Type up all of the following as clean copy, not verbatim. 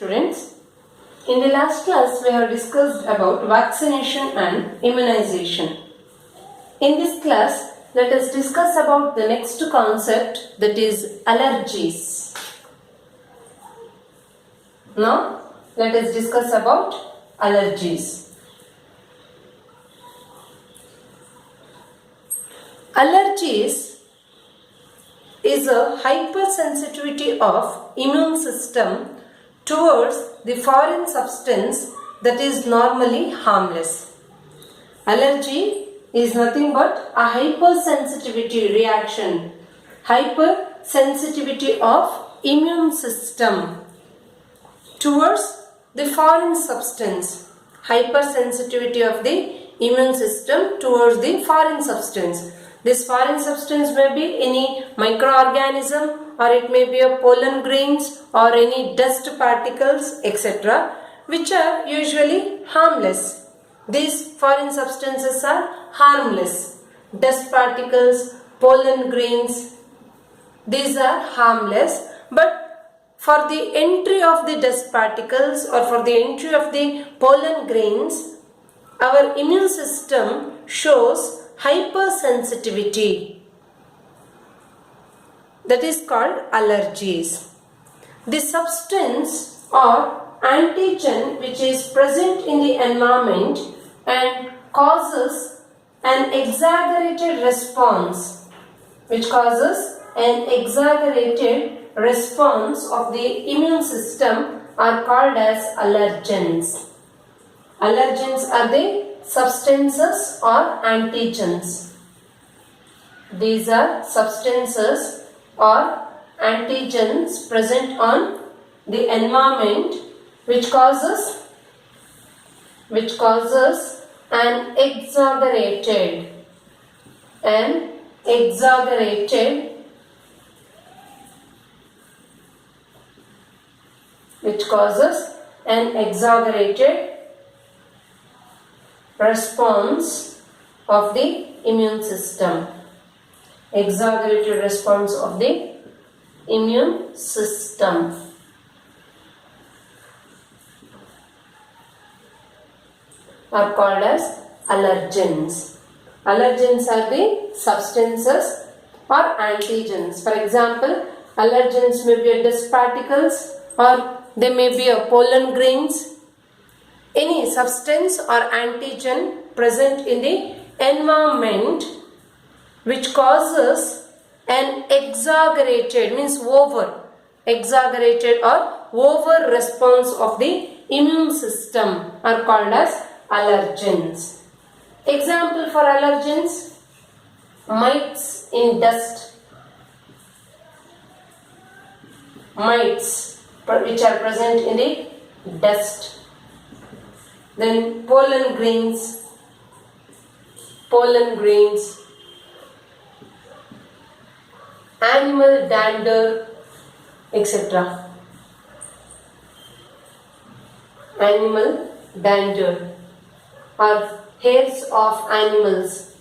Students, in the last class we have discussed about vaccination and immunization. In this class, let us discuss about the next concept, that is allergies. Now, let us discuss about allergies. Allergies is a hypersensitivity of immune system towards the foreign substance that is normally harmless. Allergy is nothing but a hypersensitivity reaction, hypersensitivity of immune system towards the foreign substance, hypersensitivity of the immune system towards the foreign substance. This foreign substance may be any microorganism, or it may be a pollen grains or any dust particles, etc., which are usually harmless. These foreign substances are harmless. Dust particles, pollen grains, these are harmless, but for the entry of the dust particles or for the entry of the pollen grains, our immune system shows hypersensitivity. That is called allergies. The substance or antigen which is present in the environment and causes an exaggerated response, of the immune system are called as allergens. Allergens are the substances or antigens. These are substances or antigens present on the environment which causes an exaggerated response of the immune system. Exaggerated response of the immune system. Are called as allergens. Allergens are the substances or antigens. For example, allergens may be dust particles or they may be a pollen grains. Any substance or antigen present in the environment which causes an exaggerated response of the immune system are called as allergens. Example for allergens: mites in dust, mites which are present in the dust. Then pollen grains, animal dander, etc. Animal dander or hairs of animals,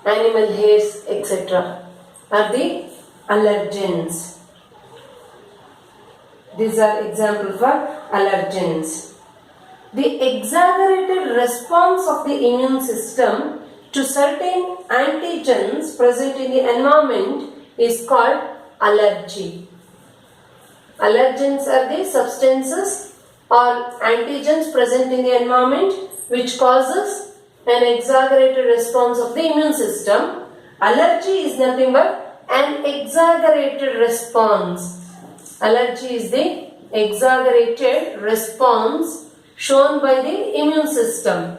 animal hairs, etc. are the allergens. These are examples for allergens. The exaggerated response of the immune system to certain antigens present in the environment is called allergy. Allergens are the substances or antigens present in the environment which causes an exaggerated response of the immune system. Allergy is nothing but an exaggerated response. Allergy is the exaggerated response shown by the immune system.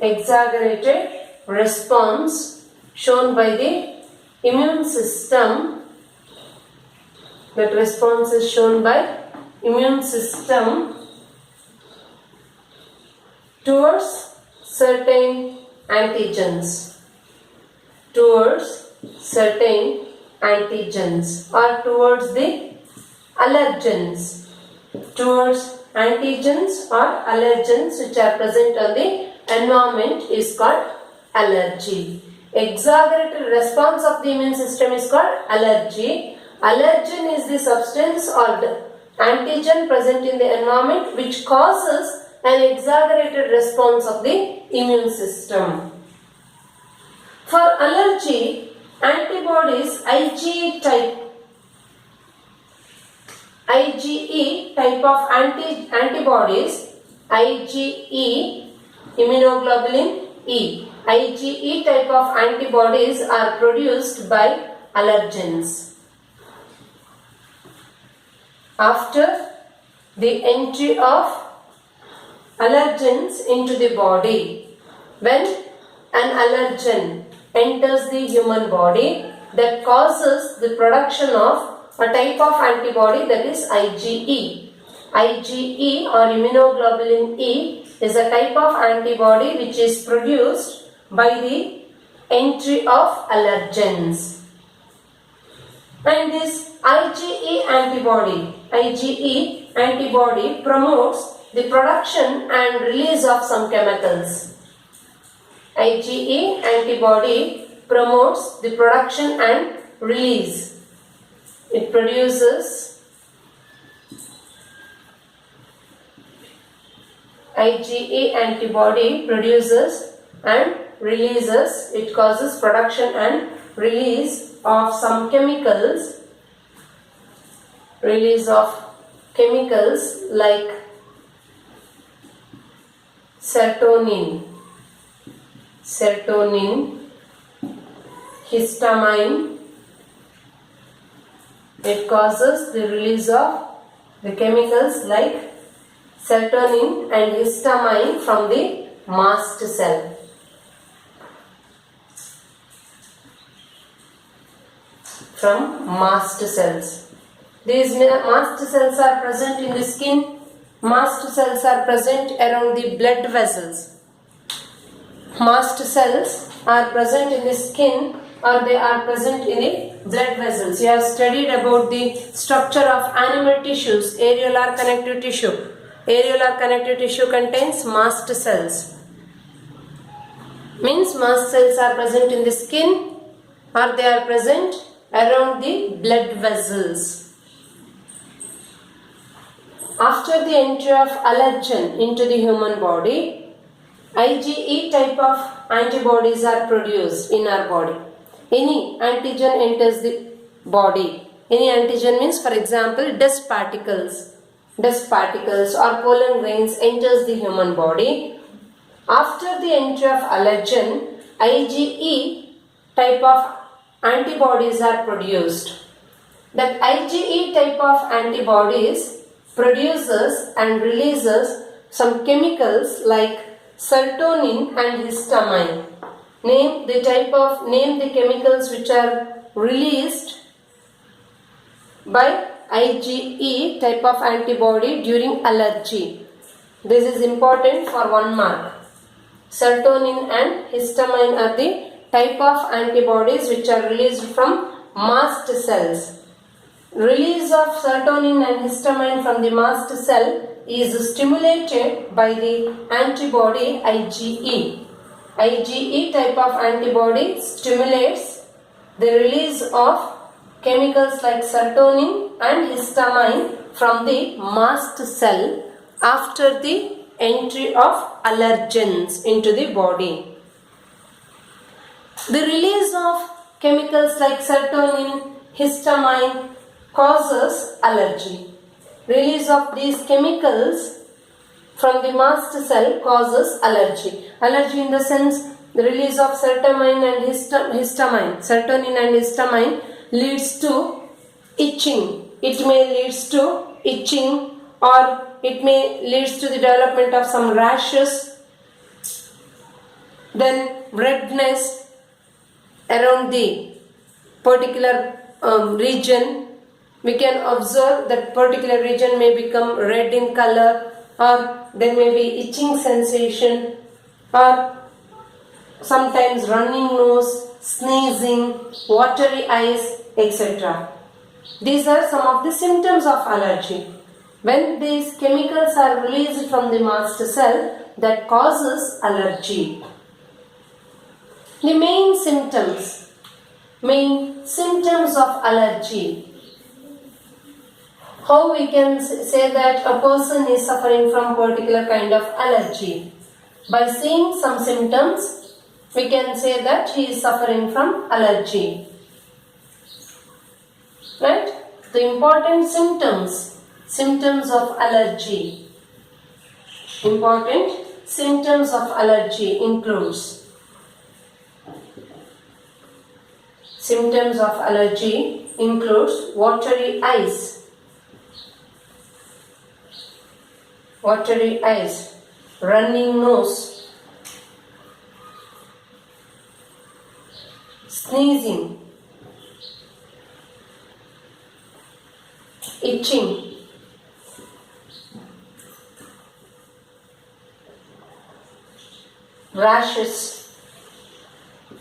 Exaggerated response shown by the immune system. That response is shown by immune system towards certain antigens. Towards or towards the allergens. Towards antigens or allergens which are present on the environment is called allergy. Exaggerated response of the immune system is called allergy, Allergen is the substance or the antigen present in the environment which causes an exaggerated response of the immune system. For allergy, antibodies IgE type of antibodies, IgE, immunoglobulin E. IgE type of antibodies are produced by allergens. After the entry of allergens into the body, when an allergen enters the human body, that causes the production of a type of antibody, that is IgE. IgE or immunoglobulin E is a type of antibody which is produced by the entry of allergens. And this IgE antibody promotes the production and release of some chemicals. IgE antibody promotes the production and release. It produces IgE antibody produces and releases, it causes production and release of some chemicals, like serotonin, histamine. It causes the release of the chemicals like serotonin and histamine from the mast cell. From mast cells. These mast cells are present in the skin. Mast cells are present around the blood vessels. Mast cells are present in the skin or they are present in the blood vessels. You have studied about the structure of animal tissues, areolar connective tissue. Areolar connective tissue contains mast cells. Means mast cells are present in the skin or they are present around the blood vessels. After the entry of allergen into the human body, IgE type of antibodies are produced in our body. Any antigen enters the body. Any antigen means, for example, dust particles or pollen grains enters the human body. After the entry of allergen, IgE type of antibodies are produced. That IgE type of antibodies produces and releases some chemicals like serotonin and histamine. Name the chemicals which are released by IgE type of antibody during allergy. This is important for 1 mark. Serotonin and histamine are the type of antibodies which are released from mast cells. Release of serotonin and histamine from the mast cell is stimulated by the antibody IgE. IgE type of antibody stimulates the release of chemicals like serotonin and histamine from the mast cell after the entry of allergens into the body. The release of chemicals like serotonin, histamine causes allergy. Release of these chemicals from the mast cell causes allergy. Allergy in the sense the release of serotonin and histamine leads to itching. It may leads to itching or it may leads to the development of some rashes, then redness around the particular region. We can observe that particular region may become red in color or there may be itching sensation or sometimes running nose, sneezing, watery eyes, etc. These are some of the symptoms of allergy. When these chemicals are released from the mast cell, that causes allergy. The main symptoms of allergy. how we can say that a person is suffering from particular kind of allergy? By seeing some symptoms, we can say that he is suffering from allergy. Right? The important symptoms of allergy. Important symptoms of allergy includes watery eyes, running nose, sneezing, itching, rashes,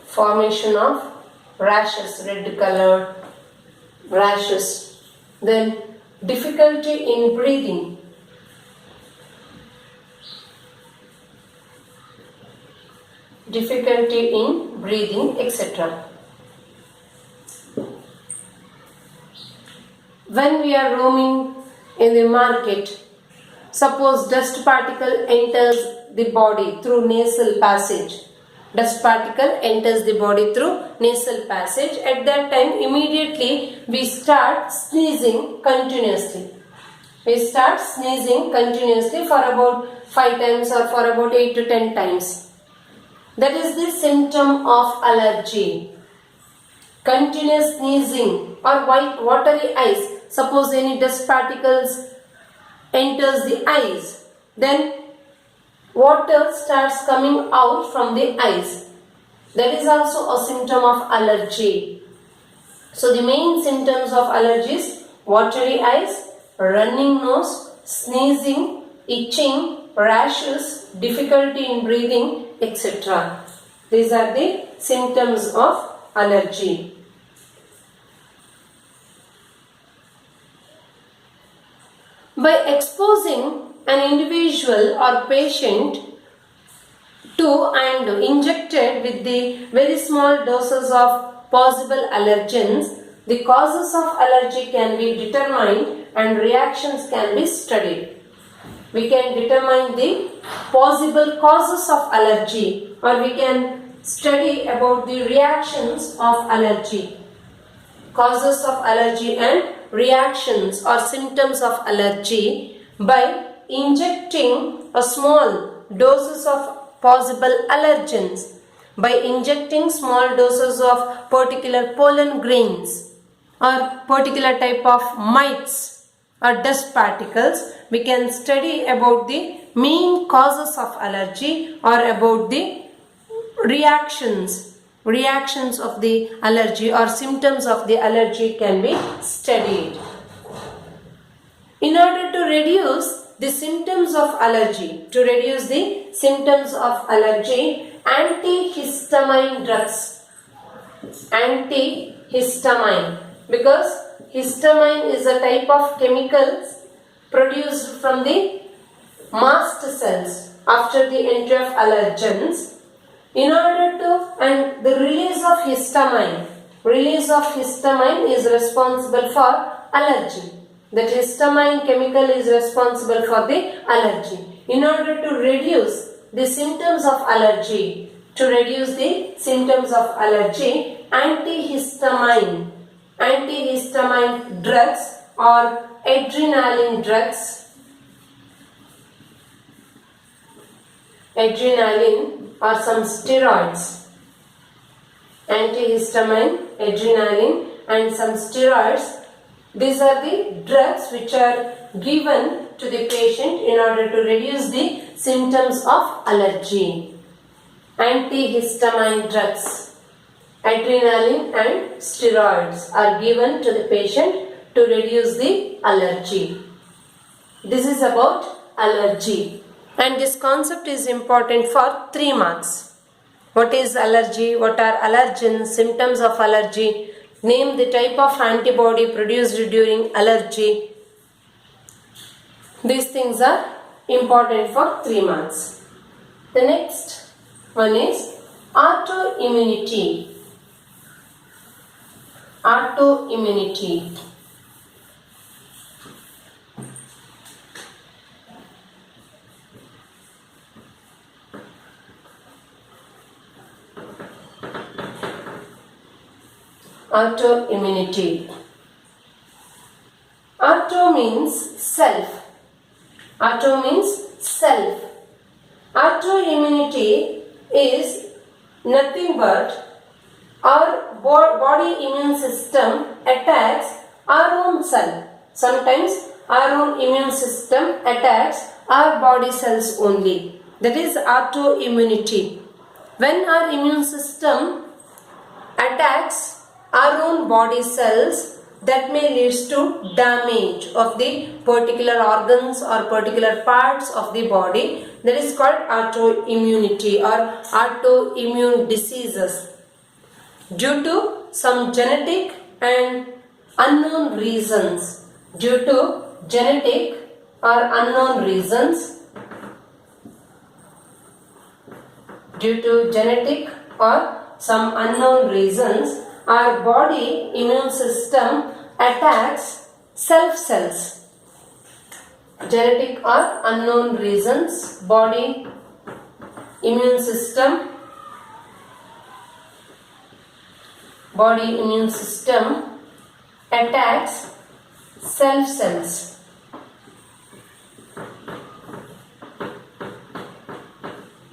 formation of rashes, red color rashes, then difficulty in breathing, etc. When we are roaming in the market, suppose dust particle enters the body through nasal passage. At that time, immediately we start sneezing continuously. For about 5 times or for about 8 to 10 times. That is the symptom of allergy. Continuous sneezing or watery eyes. Suppose any dust particles enters the eyes, then water starts coming out from the eyes. That is also a symptom of allergy. So the main symptoms of allergy is watery eyes, running nose, sneezing, itching, rashes, difficulty in breathing, etc. These are the symptoms of allergy. By exposing an individual or patient to and injected with the very small doses of possible allergens, the causes of allergy can be determined and reactions can be studied. We can determine the possible causes of allergy, or we can study about the reactions of allergy. Causes of allergy and reactions or symptoms of allergy by injecting a small doses of possible allergens. By injecting small doses of particular pollen grains or particular type of mites or dust particles, we can study about the main causes of allergy or about the reactions of the allergy or symptoms of the allergy can be studied. In order to reduce the symptoms of allergy, antihistamine drugs. Antihistamine, because histamine is a type of chemicals produced from the mast cells after the entry of allergens. And the release of histamine is responsible for allergy. That histamine chemical is responsible for the allergy. In order to reduce the symptoms of allergy, antihistamine drugs or adrenaline drugs, or some steroids. Antihistamine, adrenaline and some steroids. These are the drugs which are given to the patient in order to reduce the symptoms of allergy. Antihistamine drugs, adrenaline and steroids are given to the patient to reduce the allergy. This is about allergy. And this concept is important for 3 marks. What is allergy? What are allergens? Symptoms of allergy. Name the type of antibody produced during allergy. These things are important for 3 marks. The next one is autoimmunity. Autoimmunity. Auto means self. Auto means self. Autoimmunity is nothing but our body immune system attacks our own cell. Sometimes our own immune system attacks our body cells only. That is autoimmunity. When our immune system attacks our own body cells, that may lead to damage of the particular organs or particular parts of the body. That is called autoimmunity or autoimmune diseases. Due to some genetic and unknown reasons. Due to genetic or unknown reasons. Due to genetic or some unknown reasons, our body immune system attacks self cells. Genetic or unknown reasons, body immune system attacks self cells.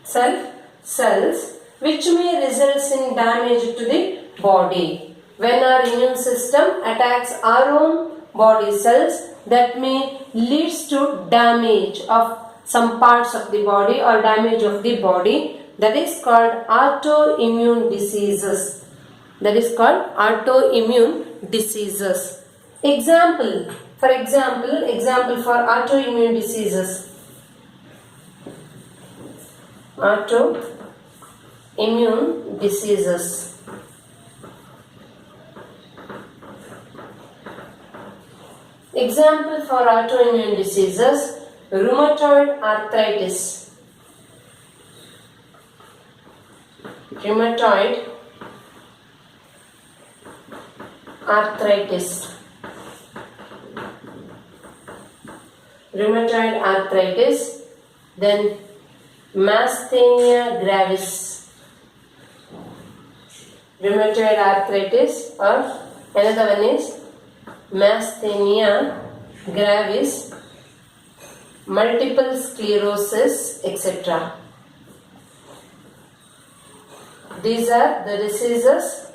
Self cells, which may result in damage to the body. When our immune system attacks our own body cells, that may leads to damage of some parts of the body or damage of the body. That is called autoimmune diseases. That is called autoimmune diseases. Example for autoimmune diseases. Autoimmune diseases. Example for autoimmune diseases: rheumatoid arthritis. Rheumatoid arthritis. Rheumatoid arthritis. Then myasthenia gravis. Rheumatoid arthritis, or another one is myasthenia gravis, multiple sclerosis, etc. These are the diseases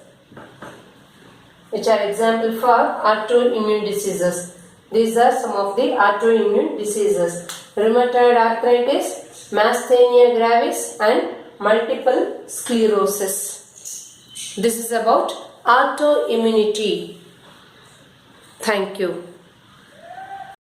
which are example for autoimmune diseases. These are some of the autoimmune diseases: rheumatoid arthritis, myasthenia gravis, and multiple sclerosis. This is about autoimmunity. Thank you.